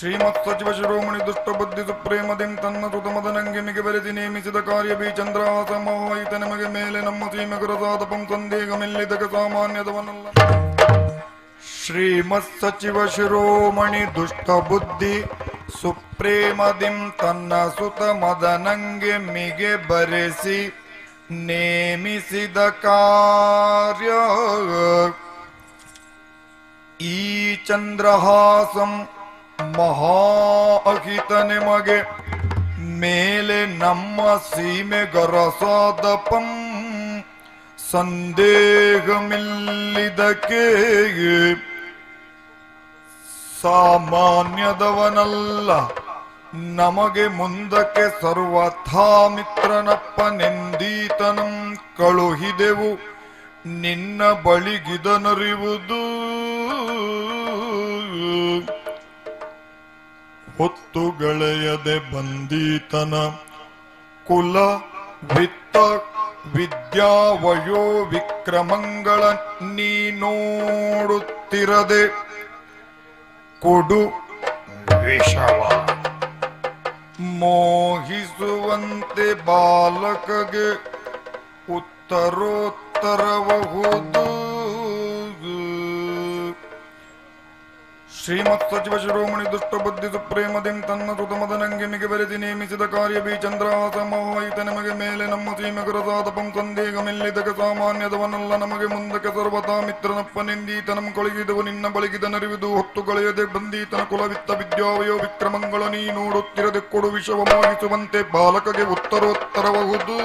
ಶ್ರೀಮತ್ ಸಚಿವ ಶಿರೋಮಣಿ ದುಷ್ಟ ಬುದ್ಧಿ ಸುಪ್ರೇಮದಿಂ ತನ್ನ ಸುತ ಮದನಂಗೆ ಮಿಗೆ ಬೆರೆಸಿ ನೇಮಿಸಿದ ಕಾರ್ಯ ಬಿ ಚಂದ್ರಹಾಸ ಮೋಹಿತ ನಮಗೆ ಮೇಲೆ ನಮ್ಮ ಸೀಮೆ ಗುರಸಾದಪಂ ಸಂದೇಹ ಮೆಲ್ಲಿದಕ ಸಾಮಾನ್ಯದವನಲ್ಲ. ಶ್ರೀಮತ್ ಸಚಿವ ಶಿರೋಮಣಿ ದುಷ್ಟ ಬುದ್ಧಿ ಸುಪ್ರೇಮದಿಂ ತನ್ನ ಸುತ ಮದನಂಗೆ ಮಿಗೆ ಬರೆಸಿ ನೇಮಿಸಿದ ಕಾರ್ಯ ಈ ಚಂದ್ರಹಾಸಂ ಮಹಾ ಅಹಿತ ನಿಮಗೆ ಮೇಲೆ ನಮ್ಮ ಸೀಮೆ ಗರಸಾದಪಂ ಸಂದೇಹಮಿಲ್ಲಿದಕ್ಕೆ ಸಾಮಾನ್ಯದವನಲ್ಲ. ನಮಗೆ ಮುಂದಕ್ಕೆ ಸರ್ವಥಾ ಮಿತ್ರನಪ್ಪನೆಂದೀತನಂ ಕಳುಹಿದೆವು ನಿನ್ನ ಬಳಿಗಿದನರಿವುದು. ಹೊತ್ತುಗಳೆಯದೆ ಬಂದೀತನ ಕುಲ ವಿತ್ತ ವಿದ್ಯಾವಯೋ ವಿಕ್ರಮಗಳ ನೀ ನೋಡುತ್ತಿರದೆ ಕೊಡು ವಿಷವ ಮೋಹಿಸುವಂತೆ ಬಾಲಕಗೆ ಉತ್ತರೋತ್ತರಬಹುದು. ಶ್ರೀಮತ್ ಸಚಿವ ಶಿರೋಮಣಿ ದುಷ್ಟ ಬುದ್ಧಿ ಸುಪ್ರೇಮದಿಂ ತನ್ನ ಸುತ ಮದನಂಗೆ ಮಿಗೆ ಬೆರೆಸಿ ನೇಮಿಸಿದ ಕಾರ್ಯ ಬಿ ಚಂದ್ರಹಾಸ ಮೋಹಿತ ನಮಗೆ ಮೇಲೆ ನಮ್ಮ ಸೀಮೆ ಗುರಸಾದಪಂ ಸಂದೇಹ ಮೆಲ್ಲಿದಕ ಸಾಮಾನ್ಯದವನಲ್ಲ. ನಮಗೆ ಮುಂದಕ್ಕೆ ಸರ್ವತಾ ಮಿತ್ರನಪ್ಪನೆಂದೀತನಂ ಕೊಳಗಿದವು ನಿನ್ನ ಬಳಿಗಿದನರಿವುದು. ಹೊತ್ತುಗಳೆಯದೆ ಬಂದೀತನ ಕುಲವಿತ್ತ ವಿದ್ಯಾವಯೋ ವಿಕ್ರಮಗಳ ನೀ ನೋಡುತ್ತಿರದೆ ಕೊಡು ವಿಷವ ಮೋಹಿಸುವಂತೆ ಬಾಲಕಗೆ ಉತ್ತರೋತ್ತರಬಹುದು.